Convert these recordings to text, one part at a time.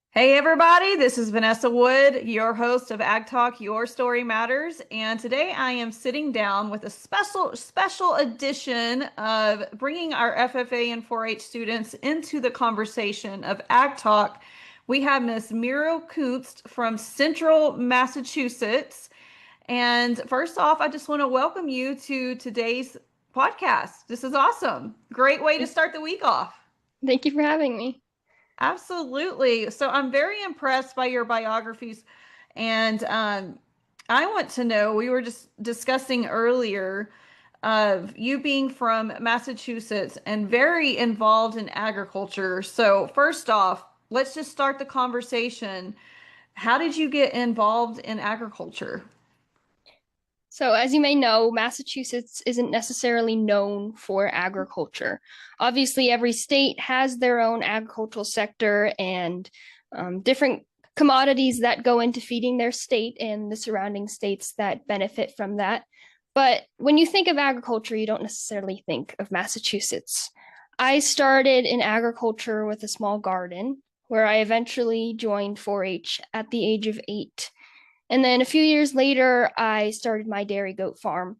Hey everybody, this is Vanessa Wood, your host of Ag Talk, Your Story Matters, and today I am sitting down with a special edition of bringing our FFA and 4-H students into the conversation of Ag Talk. We have Miss Miru Kunst from Central Massachusetts. And first off, I just want to welcome you to today's podcast. This is awesome. Great way to start the week off. Thank you for having me. Absolutely. So I'm very impressed by your biographies. And I want to know, we were just discussing earlier of you being from Massachusetts and very involved in agriculture. So first off, let's just start the conversation. How did you get involved in agriculture? So, as you may know, Massachusetts isn't necessarily known for agriculture. Obviously, every state has their own agricultural sector and different commodities that go into feeding their state and the surrounding states that benefit from that. But when you think of agriculture, you don't necessarily think of Massachusetts. I started in agriculture with a small garden where I eventually joined 4 H at the age of 8. And then a few years later, I started my dairy goat farm.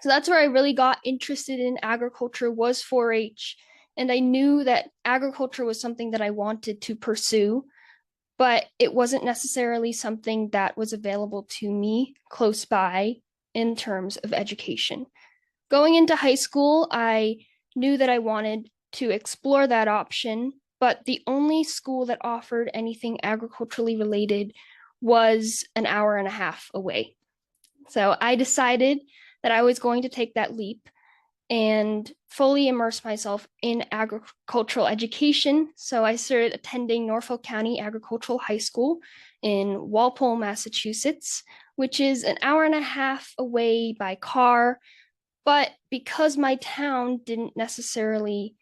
So that's where I really got interested in agriculture was 4-H. And I knew that agriculture was something that I wanted to pursue, but it wasn't necessarily something that was available to me close by in terms of education. Going into high school, I knew that I wanted to explore that option, but the only school that offered anything agriculturally related was an hour and a half away. So I decided that I was going to take that leap and fully immerse myself in agricultural education. So I started attending Norfolk County Agricultural High School in Walpole, Massachusetts, which is an hour and a half away by car. But because my town didn't necessarily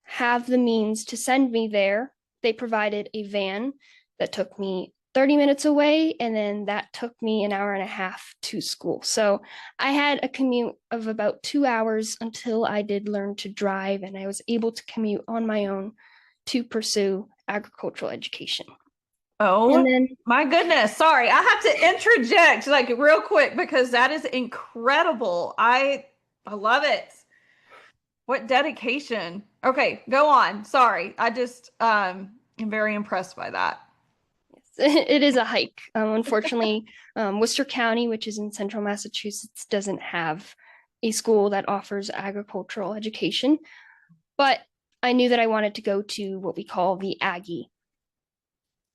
have the means to send me there, they provided a van that took me 30 minutes away, and then that took me an hour and a half to school. So I had a commute of about 2 hours until I did learn to drive, and I was able to commute on my own to pursue agricultural education. And Oh then, my goodness. Sorry, I have to interject like real quick because that is incredible. I love it. What dedication. Okay, go on. Sorry. I just am very impressed by that. it is a hike. Unfortunately, Worcester County, which is in central Massachusetts, doesn't have a school that offers agricultural education. But I knew that I wanted to go to what we call the Aggie.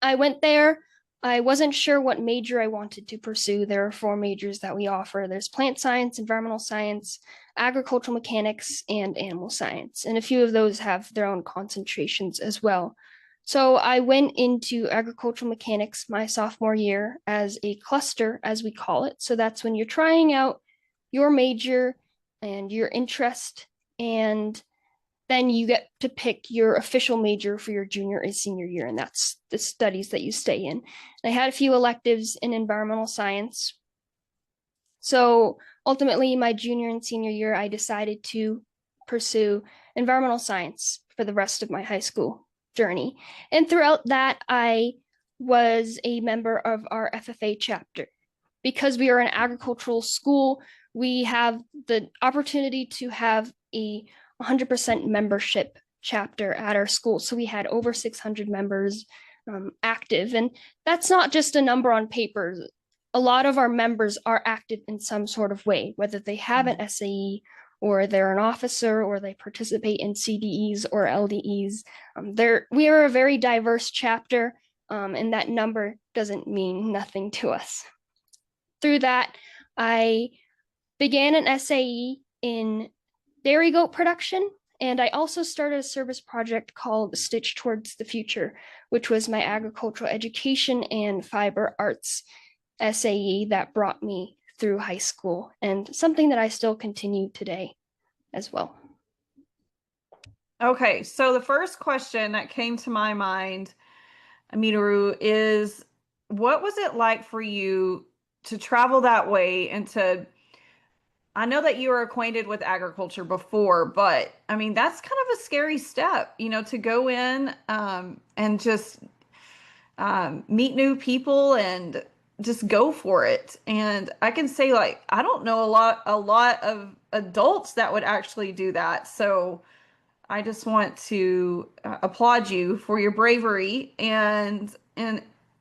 I went there. I wasn't sure what major I wanted to pursue. There are four majors that we offer. There's plant science, environmental science, agricultural mechanics, and animal science. And a few of those have their own concentrations as well. So I went into agricultural mechanics my sophomore year as a cluster, as we call it. So that's when you're trying out your major and your interest, and then you get to pick your official major for your junior and senior year, and that's the studies that you stay in. I had a few electives in environmental science. So ultimately, my junior and senior year, I decided to pursue environmental science for the rest of my high school journey. And throughout that, I was a member of our FFA chapter. Because we are an agricultural school, we have the opportunity to have a 100% membership chapter at our school. So we had over 600 members active. And that's not just a number on paper. A lot of our members are active in some sort of way, whether they have an SAE or they're an officer or they participate in CDEs or LDEs. We are a very diverse chapter, and that number doesn't mean nothing to us. Through that, I began an SAE in dairy goat production, and I also started a service project called Stitch Towards the Future, which was my agricultural education and fiber arts SAE that brought me through high school, and something that I still continue today as well. Okay, so the first question that came to my mind, Amitaru, is what was it like for you to travel that way and to I know that you were acquainted with agriculture before, but I mean, that's kind of a scary step, to go in and just meet new people and just go for it. And I can say, like, I don't know a lot of adults that would actually do that. So I just want to applaud you for your bravery and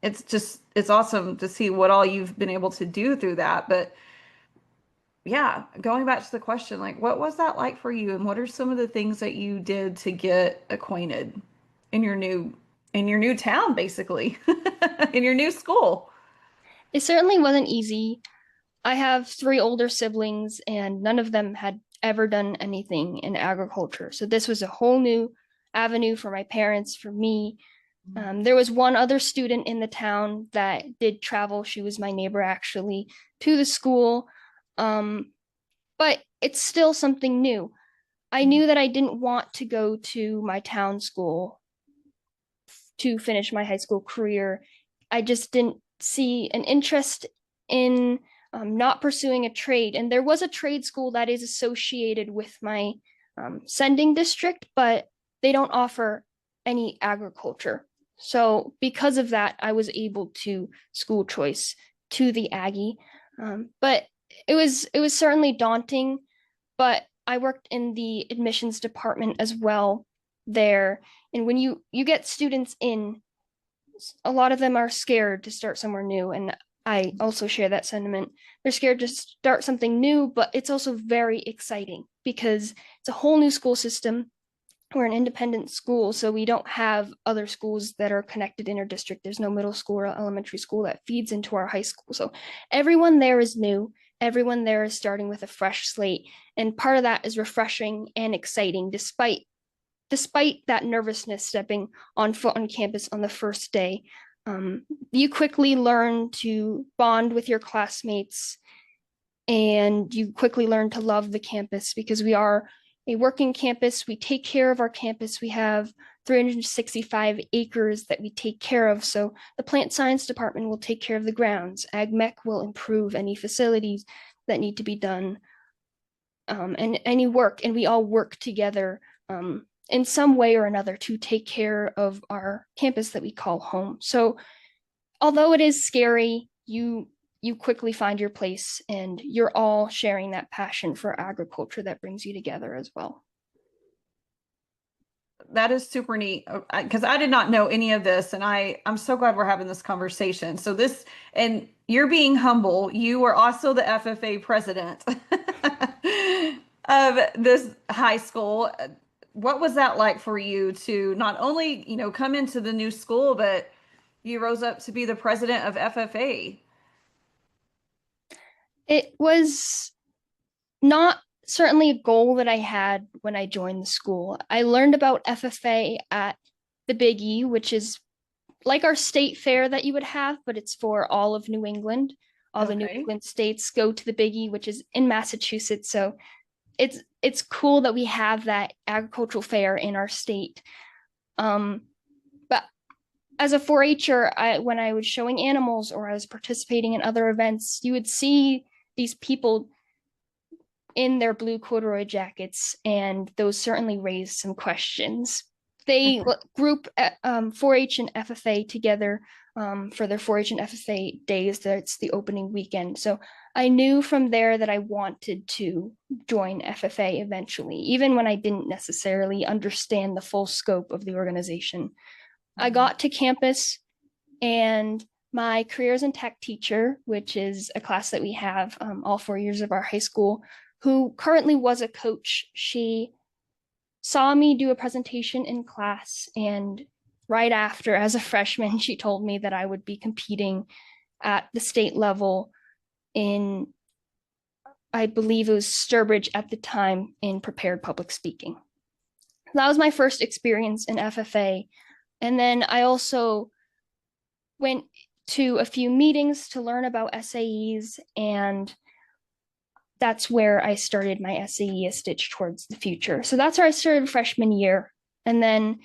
it's awesome to see what all you've been able to do through that. But yeah, going back to the question, like, what was that like for you, and what are some of the things that you did to get acquainted in your new town, basically, in your new school? It certainly wasn't easy. I have three older siblings, and none of them had ever done anything in agriculture. So this was a whole new avenue for my parents, for me. There was one other student in the town that did travel. She was my neighbor, actually, to the school. But it's still something new. I knew that I didn't want to go to my town school to finish my high school career. I just didn't see an interest in not pursuing a trade. And there was a trade school that is associated with my sending district, but they don't offer any agriculture. So because of that, I was able to school choice to the Aggie. But it was certainly daunting, but I worked in the admissions department as well there. And when you get students in, a lot of them are scared to start somewhere new. And I also share that sentiment. They're scared to start something new, but it's also very exciting because it's a whole new school system. We're an independent school, so we don't have other schools that are connected in our district. There's no middle school or elementary school that feeds into our high school. So everyone there is new. Everyone there is starting with a fresh slate. And part of that is refreshing and exciting, despite that nervousness stepping on foot on campus on the first day. You quickly learn to bond with your classmates, and you quickly learn to love the campus because we are a working campus. We take care of our campus. We have 365 acres that we take care of. So the plant science department will take care of the grounds. Ag Mech will improve any facilities that need to be done, and any work. And we all work together in some way or another to take care of our campus that we call home. So although it is scary, you quickly find your place, and you're all sharing that passion for agriculture that brings you together as well. That is super neat because I did not know any of this, and I'm so glad we're having this conversation. So this, and you're being humble. You were also the FFA president of this high school. What was that like for you to not only, come into the new school, but you rose up to be the president of FFA? It was not certainly a goal that I had when I joined the school. I learned about FFA at the Big E, which is like our state fair that you would have, but it's for all of New England. All the New Okay. England states go to the Big E, which is in Massachusetts. So it's cool that we have that agricultural fair in our state. But as a 4-H'er, when I was showing animals or I was participating in other events, you would see these people in their blue corduroy jackets, and those certainly raised some questions. They group 4-H and FFA together for their 4-H and FFA days. That's the opening weekend. So I knew from there that I wanted to join FFA eventually, even when I didn't necessarily understand the full scope of the organization. I got to campus, and my careers and tech teacher, which is a class that we have all 4 years of our high school, who currently was a coach, she saw me do a presentation in class, and right after, as a freshman, she told me that I would be competing at the state level in, I believe it was Sturbridge at the time, in prepared public speaking. That was my first experience in FFA. And then I also went to a few meetings to learn about SAEs, and that's where I started my SAE, A Stitch Towards the Future. So that's where I started freshman year. And then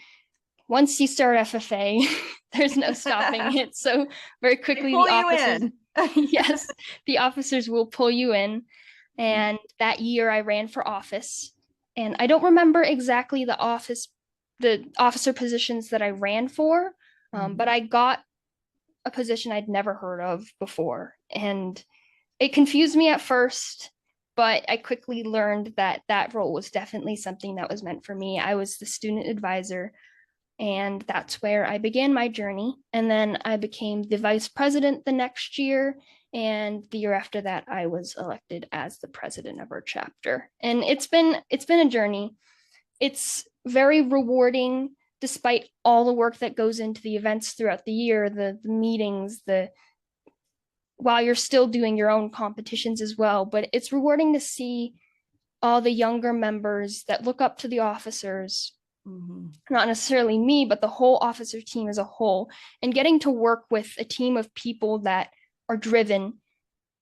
once you start FFA, there's no stopping it. So very They quickly, pull the you officers, in. yes, the officers will pull you in. And that year I ran for office. And I don't remember exactly the officer positions that I ran for, but I got a position I'd never heard of before. And it confused me at first, but I quickly learned that that role was definitely something that was meant for me. I was the student advisor, and that's where I began my journey. And then I became the vice president the next year. And the year after that, I was elected as the president of our chapter. And it's been a journey. It's very rewarding despite all the work that goes into the events throughout the year, the meetings, the while you're still doing your own competitions as well. But it's rewarding to see all the younger members that look up to the officers, not necessarily me, but the whole officer team as a whole, and getting to work with a team of people that are driven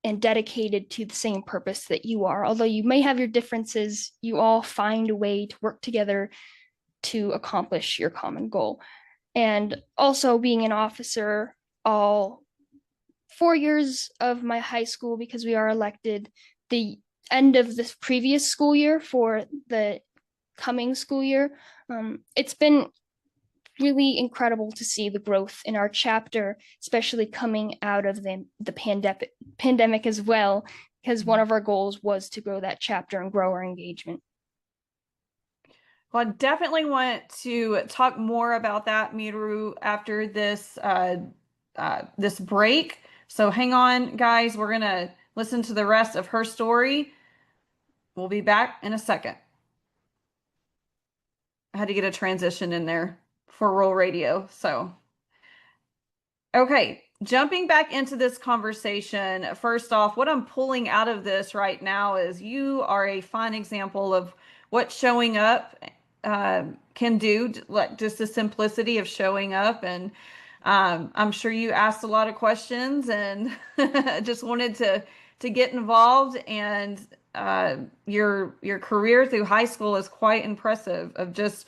and dedicated to the same purpose that you are. Although you may have your differences, you all find a way to work together to accomplish your common goal. And also being an officer all 4 years of my high school, because we are elected the end of this previous school year for the coming school year. It's been really incredible to see the growth in our chapter, especially coming out of the pandemic as well, because one of our goals was to grow that chapter and grow our engagement. Well, I definitely want to talk more about that, Miru, after this break. So hang on, guys. We're gonna listen to the rest of her story. We'll be back in a second. I had to get a transition in there for rural radio. So, okay, jumping back into this conversation, first off, what I'm pulling out of this right now is you are a fine example of what showing up can do, like just the simplicity of showing up. And I'm sure you asked a lot of questions and just wanted to get involved. And your career through high school is quite impressive of just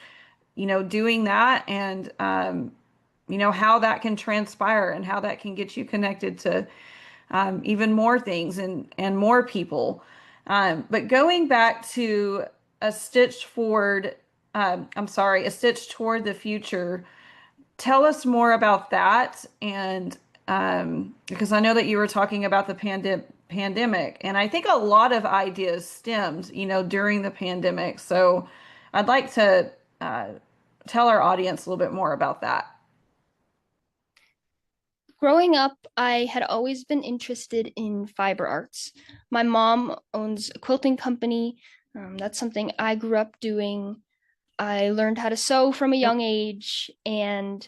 doing that and how that can transpire and how that can get you connected to even more things and more people. But going back to a stitch forward, I'm sorry, a stitch toward the future. Tell us more about that. And because I know that you were talking about the pandemic, and I think a lot of ideas stemmed, during the pandemic. So I'd like to uh, tell our audience a little bit more about that. Growing up, I had always been interested in fiber arts. My mom owns a quilting company. That's something I grew up doing. I learned how to sew from a Yep. young age, and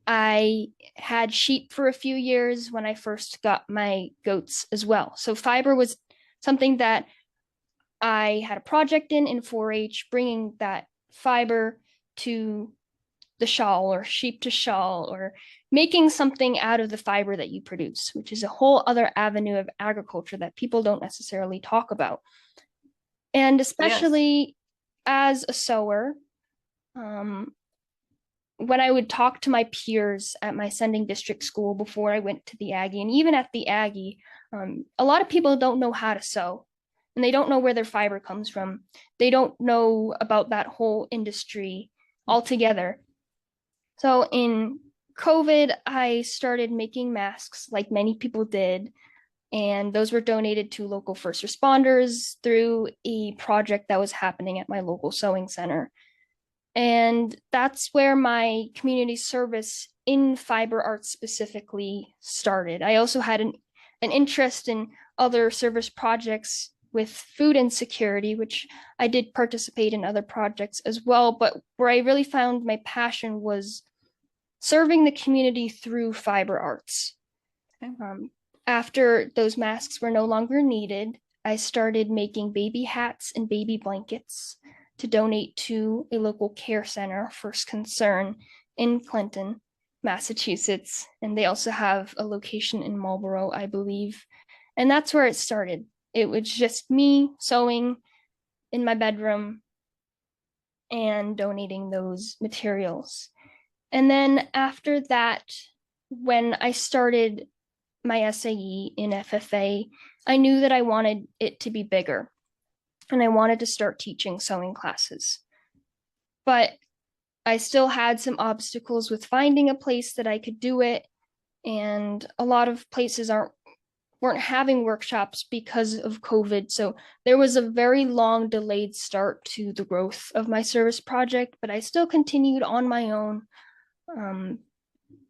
I had sheep for a few years when I first got my goats as well. So fiber was something that I had a project in 4-H, bringing that fiber to the shawl or sheep to shawl or making something out of the fiber that you produce, which is a whole other avenue of agriculture that people don't necessarily talk about. And Yes. especially as a sewer, um, when I would talk to my peers at my sending district school before I went to the Aggie, and even at the Aggie, a lot of people don't know how to sew and they don't know where their fiber comes from. They don't know about that whole industry altogether. So in COVID, I started making masks like many people did, and those were donated to local first responders through a project that was happening at my local sewing center. And that's where my community service in fiber arts specifically started. I also had an interest in other service projects with food insecurity, which I did participate in other projects as well. But where I really found my passion was serving the community through fiber arts. Okay. After those masks were no longer needed, I started making baby hats and baby blankets to donate to a local care center, First Concern, in Clinton, Massachusetts. And they also have a location in Marlborough, I believe. And that's where it started. It was just me sewing in my bedroom and donating those materials. And then after that, when I started my SAE in FFA, I knew that I wanted it to be bigger and I wanted to start teaching sewing classes. But I still had some obstacles with finding a place that I could do it. And a lot of places weren't having workshops because of COVID. So there was a very long delayed start to the growth of my service project, but I still continued on my own, um,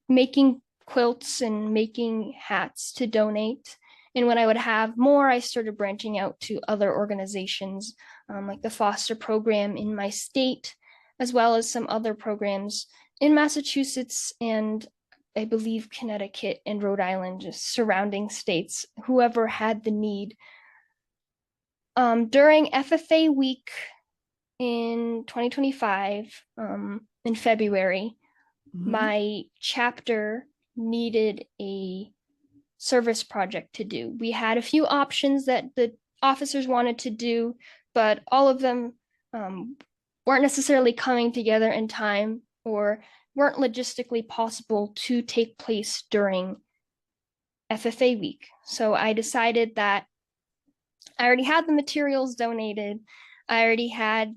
making quilts and making hats to donate. And when I would have more, I started branching out to other organizations, like the foster program in my state, as well as some other programs in Massachusetts and I believe Connecticut and Rhode Island, just surrounding states, whoever had the need. During FFA week in 2025, in February, Mhm. my chapter needed a service project to do. We had a few options that the officers wanted to do, but all of them um, weren't necessarily coming together in time or weren't logistically possible to take place during FFA week. So I decided that I already had the materials donated, I already had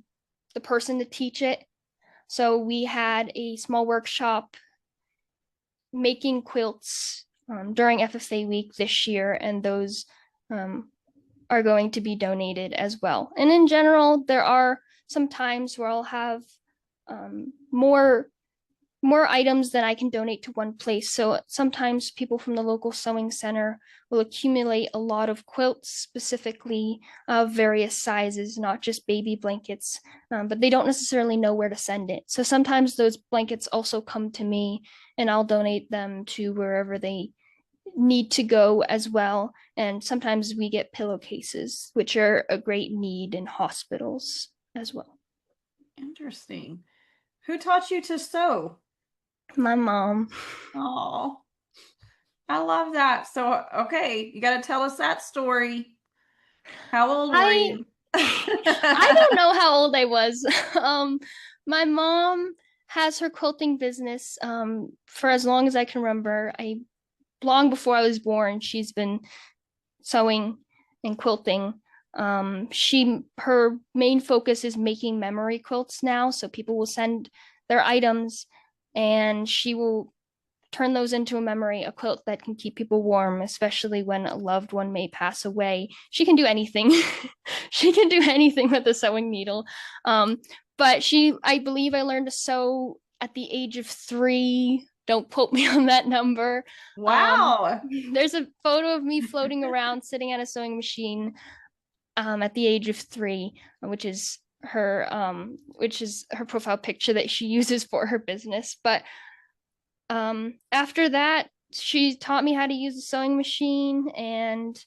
the person to teach it. So we had a small workshop making quilts during FFA week this year, and those um, are going to be donated as well. And in general, there are some times where I'll have more items that I can donate to one place. So sometimes people from the local sewing center will accumulate a lot of quilts, specifically of various sizes, not just baby blankets, but they don't necessarily know where to send it. So sometimes those blankets also come to me and I'll donate them to wherever they need to go as well. And sometimes we get pillowcases, which are a great need in hospitals as well. Interesting. Who taught you to sew? My mom. Oh, I love that. So, okay, you got to tell us that story. How old were I you? I don't know how old I was. Um, my mom has her quilting business for as long as I can remember. I long before I was born, she's been sewing and quilting. She her main focus is making memory quilts now, so people will send their items and she will turn those into a memory, a quilt that can keep people warm, especially when a loved one may pass away. She can do anything. She can do anything with a sewing needle. Um, but I believe I learned to sew at the age of 3. Don't quote me on that number. Um, Wow. there's a photo of me floating around sitting at a sewing machine at the age of 3, which is her profile picture that she uses for her business. But after that, she taught me how to use a sewing machine, and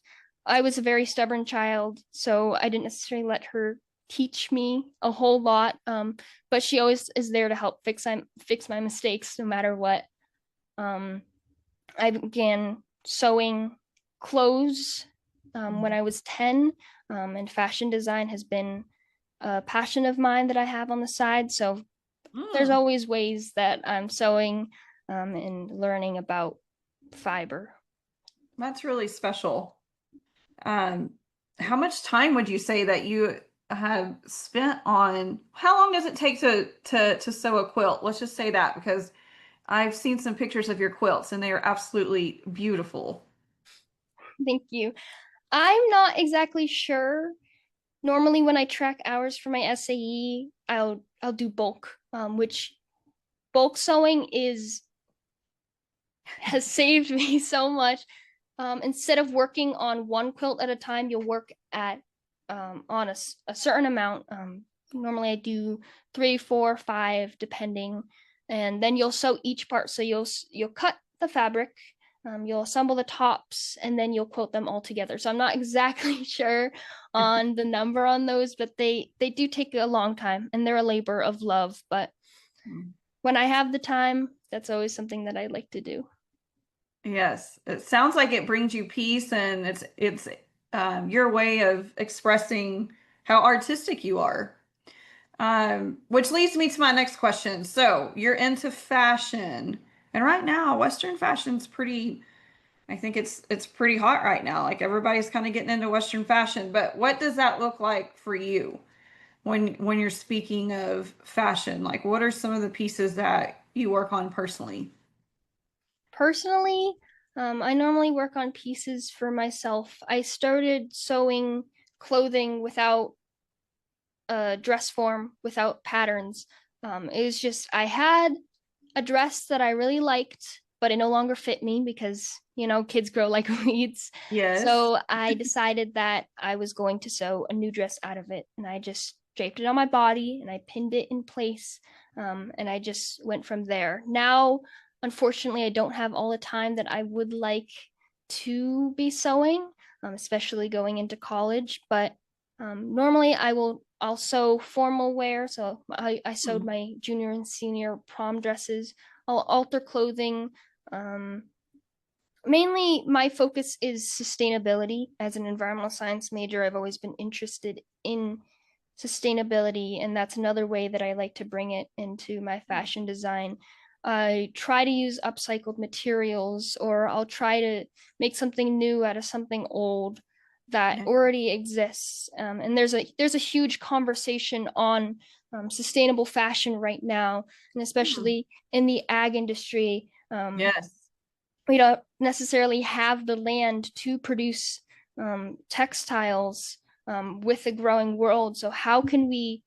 I was a very stubborn child, so I didn't necessarily let her teach me a whole lot. But she always is there to help fix my mistakes, no matter what. Um, I began sewing clothes when I was 10, and fashion design has been a passion of mine that I have on the side. So there's Mm, always ways that I'm sewing and learning about fiber. that's really special. Um, how much time would you say that you have spent on, how long does it take to sew a quilt? Let's just say that because I've seen some pictures of your quilts and they are absolutely beautiful. Thank you. I'm not exactly sure. Normally, when I track hours for my SAE, I'll do bulk, which bulk sewing is has saved me so much. Instead of working on one quilt at a time, you'll work at on a certain amount. Normally, I do 3, 4, 5, depending, and then you'll sew each part. So you'll cut the fabric, you'll assemble the tops, and then you'll quilt them all together. So I'm not exactly sure on the number on those, but they do take a long time, and they're a labor of love. But when I have the time, that's always something that I like to do. Yes, it sounds like it brings you peace and it's your way of expressing how artistic you are. Which leads me to my next question. So you're into fashion, and right now, Western fashion's pretty. I think it's pretty hot right now. Like everybody's kind of getting into Western fashion, but what does that look like for you when you're speaking of fashion? Like what are some of the pieces that you work on personally? Personally, I normally work on pieces for myself. I started sewing clothing without a dress form, without patterns. It was just, I had a dress that I really liked, but it no longer fit me because, kids grow like weeds. Yes. So I decided that I was going to sew a new dress out of it. And I just draped it on my body and I pinned it in place. And I just went from there. Now, unfortunately, I don't have all the time that I would like to be sewing, especially going into college. But normally I'll sew formal wear. So I sewed Hmm. my junior and senior prom dresses. I'll alter clothing. Um, Mainly my focus is sustainability. As an environmental science major, I've always been interested in sustainability, and that's another way that I like to bring it into my fashion design. I try to use upcycled materials, or I'll try to make something new out of something old that Yeah. already exists. And there's a huge conversation on sustainable fashion right now, and Hmm. especially in the ag industry. Yes. We don't necessarily have the land to produce textiles with a growing world. So how can we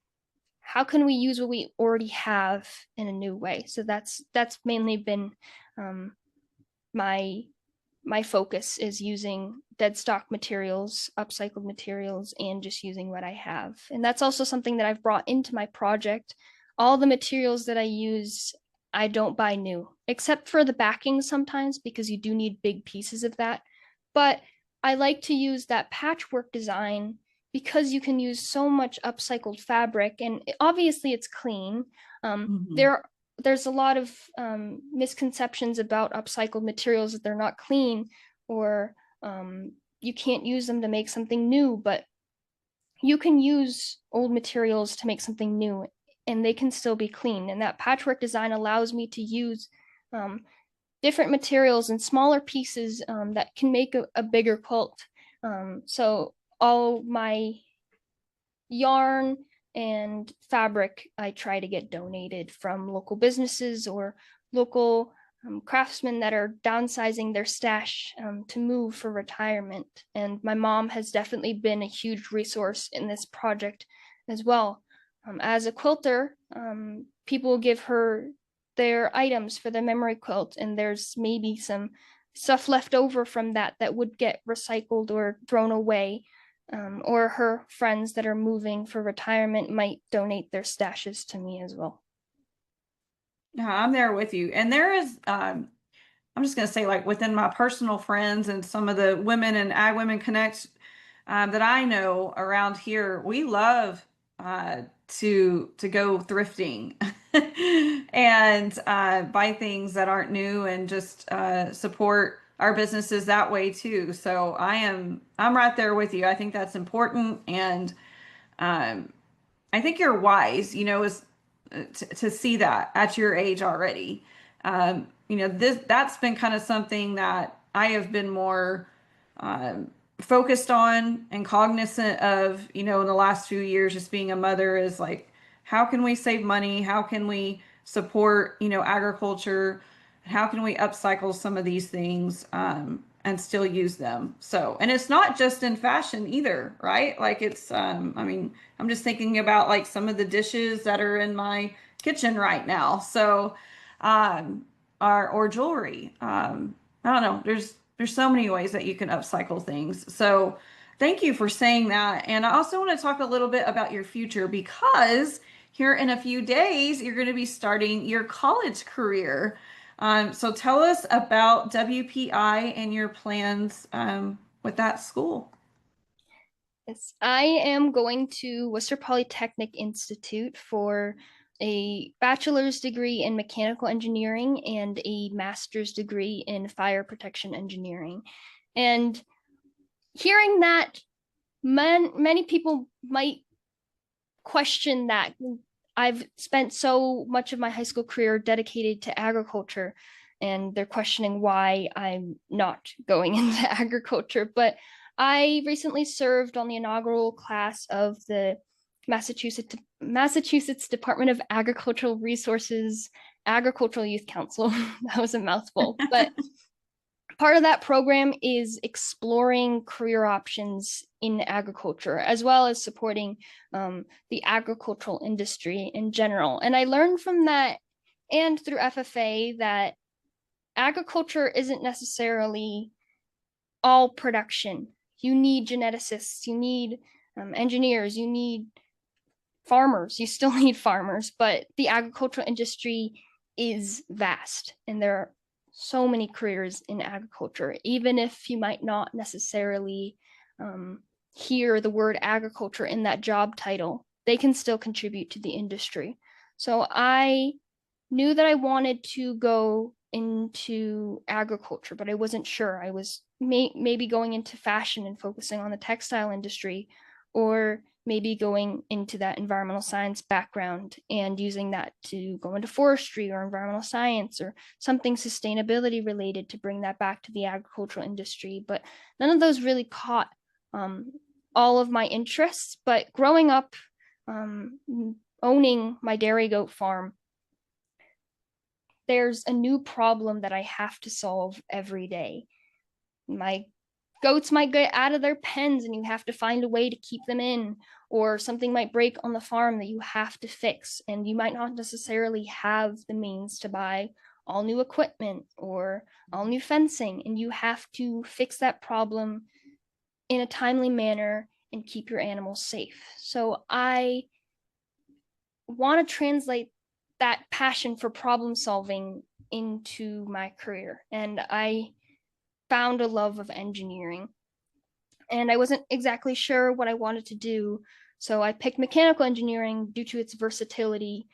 use what we already have in a new way? So that's mainly been um, my my focus is using dead stock materials, upcycled materials, and just using what I have. And that's also something that I've brought into my project. All the materials that I use, I don't buy new, except for the backing sometimes because you do need big pieces of that. But I like to use that patchwork design because you can use so much upcycled fabric, and obviously it's clean. Um, Hmm. there there's a lot of misconceptions about upcycled materials that they're not clean or you can't use them to make something new, but you can use old materials to make something new and they can still be clean. And that patchwork design allows me to use um, different materials and smaller pieces that can make a bigger quilt. So all my yarn and fabric I try to get donated from local businesses or local craftsmen that are downsizing their stash to move for retirement. And my mom has definitely been a huge resource in this project as well. As a quilter, people give her their items for the memory quilt, and there's maybe some stuff left over from that would get recycled or thrown away, or her friends that are moving for retirement might donate their stashes to me as well. Yeah, I'm there with you. And there is, I'm just going to say, like within my personal friends and some of the women and Ag Women Connect that I know around here, we love to go thrifting and buy things that aren't new and just support our businesses that way too. So I'm right there with you. I think that's important, and um, I think you're wise, is to see that at your age already. That's been kind of something that I have been more um, focused on and cognizant of, in the last few years, just being a mother is like, how can we save money? How can we support, agriculture? How can we upcycle some of these things and still use them? So, and it's not just in fashion either, right? Like I mean, I'm just thinking about like some of the dishes that are in my kitchen right now. So, um, or jewelry. I don't know. There's so many ways that you can upcycle things. So, thank you for saying that. And I also want to talk a little bit about your future because here in a few days you're going to be starting your college career. So tell us about WPI and your plans with that school. Yes, I am going to Worcester Polytechnic Institute for a bachelor's degree in mechanical engineering and a master's degree in fire protection engineering. And hearing that, many people might question that. I've spent so much of my high school career dedicated to agriculture, and they're questioning why I'm not going into agriculture. But I recently served on the inaugural class of the Massachusetts Department of Agricultural Resources Agricultural Youth Council. That was a mouthful, but part of that program is exploring career options in agriculture, as well as supporting the agricultural industry in general. And I learned from that and through FFA that agriculture isn't necessarily all production. You need geneticists, you need engineers, you need farmers. You still need farmers, but the agricultural industry is vast, and there are so many careers in agriculture. Even if you might not necessarily hear the word agriculture in that job title, they can still contribute to the industry. So I knew that I wanted to go into agriculture, but I wasn't sure. I was maybe going into fashion and focusing on the textile industry, or maybe going into that environmental science background and using that to go into forestry or environmental science or something sustainability related to bring that back to the agricultural industry. But none of those really caught all of my interests. But growing up, owning my dairy goat farm, there's a new problem that I have to solve every day. My goats might get out of their pens and you have to find a way to keep them in, or something might break on the farm that you have to fix, and you might not necessarily have the means to buy all new equipment or all new fencing, and you have to fix that problem in a timely manner and keep your animals safe. So I want to translate that passion for problem solving into my career, and I found a love of engineering. And I wasn't exactly sure what I wanted to do, so I picked mechanical engineering due to its versatility,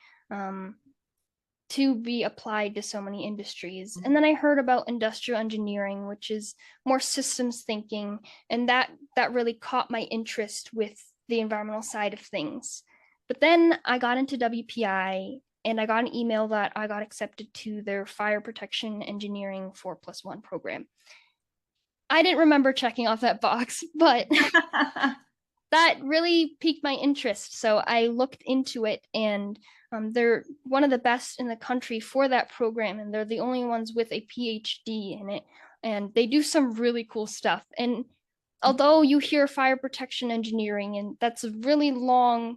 to be applied to so many industries. And then I heard about industrial engineering, which is more systems thinking, and that really caught my interest with the environmental side of things. But then I got into WPI, and I got an email that I got accepted to their fire protection engineering 4+1 program. I didn't remember checking off that box, but that really piqued my interest. So I looked into it, and they're one of the best in the country for that program, and they're the only ones with a PhD in it. And they do some really cool stuff. And although you hear fire protection engineering, and that's a really long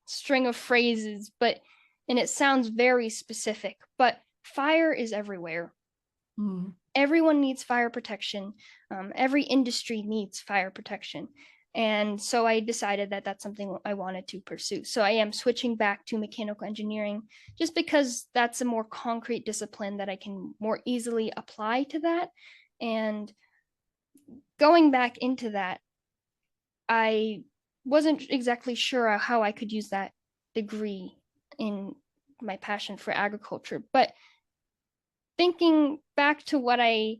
string of phrases, and it sounds very specific, but fire is everywhere. Mm. Everyone needs fire protection. Every industry needs fire protection. And so I decided that that's something I wanted to pursue. So I am switching back to mechanical engineering just because that's a more concrete discipline that I can more easily apply to that. And going back into that, I wasn't exactly sure how I could use that degree in my passion for agriculture. But thinking back to what I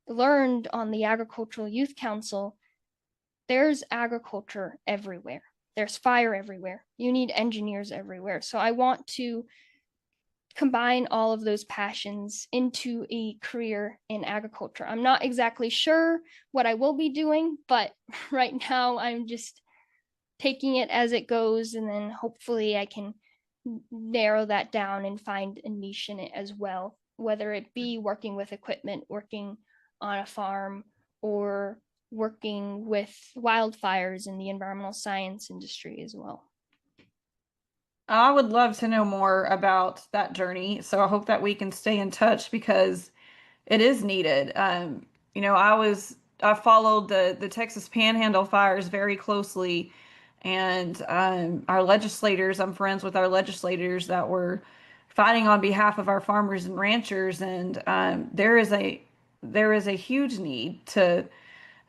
learned on the Agricultural Youth Council, there's agriculture everywhere. There's fire everywhere. You need engineers everywhere. So I want to combine all of those passions into a career in agriculture. I'm not exactly sure what I will be doing, but right now I'm just taking it as it goes, and then hopefully I can narrow that down and find a niche in it as well, whether it be working with equipment, working on a farm, or working with wildfires in the environmental science industry as well. I would love to know more about that journey. So I hope that we can stay in touch because it is needed. I followed the Texas Panhandle fires very closely, and our legislators. I'm friends with our legislators that were fighting on behalf of our farmers and ranchers, and there is a huge need to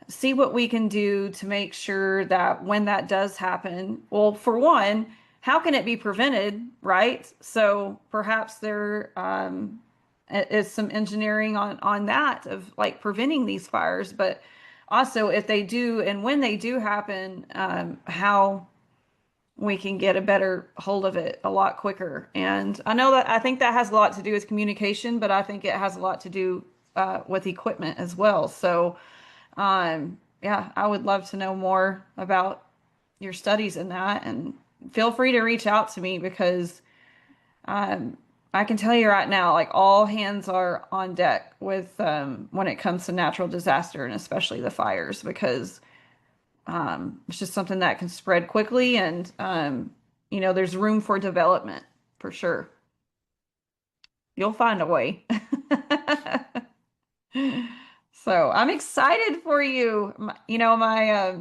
see what we can do to make sure that when that does happen, well, for one, how can it be prevented, right? So perhaps there is some engineering on that of like preventing these fires, but also if they do and when they do happen, how we can get a better hold of it a lot quicker. And I think that has a lot to do with communication, but I think it has a lot to do with equipment as well. So, yeah, I would love to know more about your studies in that, and feel free to reach out to me because um, I can tell you right now, like all hands are on deck with when it comes to natural disaster and especially the fires because it's just something that can spread quickly and there's room for development for sure. You'll find a way. So I'm excited for you. My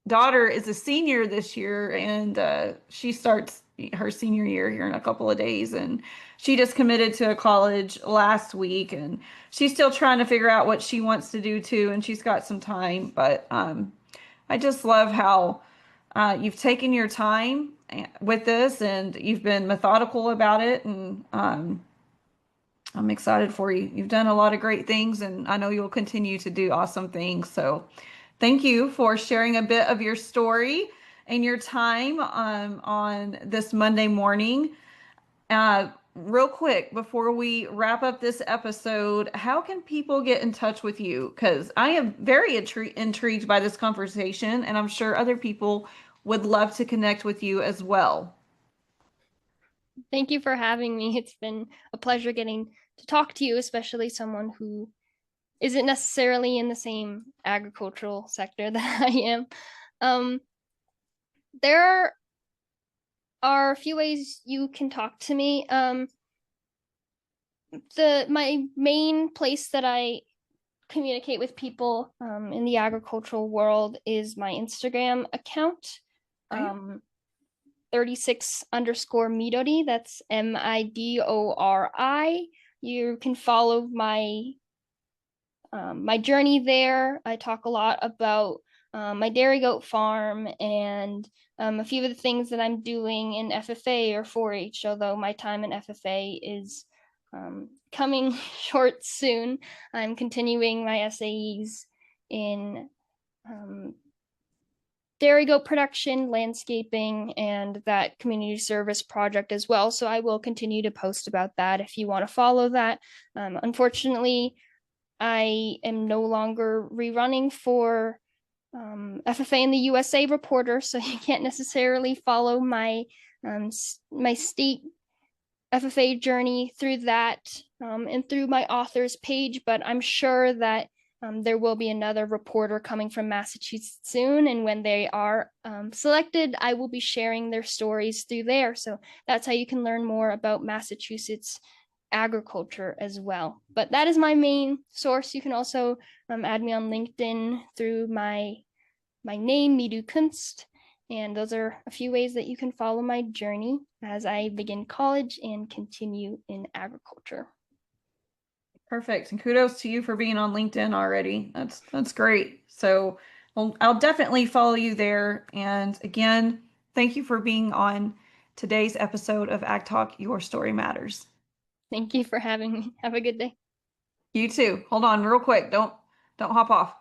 daughter is a senior this year, and she starts her senior year here in a couple of days. And she just committed to a college last week, and she's still trying to figure out what she wants to do too. And she's got some time, but I just love how you've taken your time with this, and you've been methodical about it, and I'm excited for you. You've done a lot of great things, and I know you'll continue to do awesome things. So, thank you for sharing a bit of your story and your time on this Monday morning. Real quick, before we wrap up this episode, how can people get in touch with you? Because I am very intrigued by this conversation, and I'm sure other people would love to connect with you as well. Thank you for having me. It's been a pleasure getting to talk to you, especially someone who isn't necessarily in the same agricultural sector that I am. Um, there are a few ways you can talk to me. My main place that I communicate with people in the agricultural world is my Instagram account. Okay. 36 underscore Midori. That's Midori. You can follow my journey there. I talk a lot about my dairy goat farm and a few of the things that I'm doing in FFA or 4-H, although my time in FFA is coming short soon. I'm continuing my SAEs in dairy goat production, landscaping, and that community service project as well. So I will continue to post about that if you want to follow that. Unfortunately, I am no longer rerunning for FFA in the USA reporter, so you can't necessarily follow my state FFA journey through that and through my author's page, but I'm sure that there will be another reporter coming from Massachusetts soon, and when they are selected, I will be sharing their stories through there. So that's how you can learn more about Massachusetts agriculture as well. But that is my main source. You can also add me on LinkedIn through my name, Miru Kunst. And those are a few ways that you can follow my journey as I begin college and continue in agriculture. Perfect. And kudos to you for being on LinkedIn already. That's great. So I'll definitely follow you there. And again, thank you for being on today's episode of Ag Talk, Your Story Matters. Thank you for having me. Have a good day. You too. Hold on real quick. Don't hop off.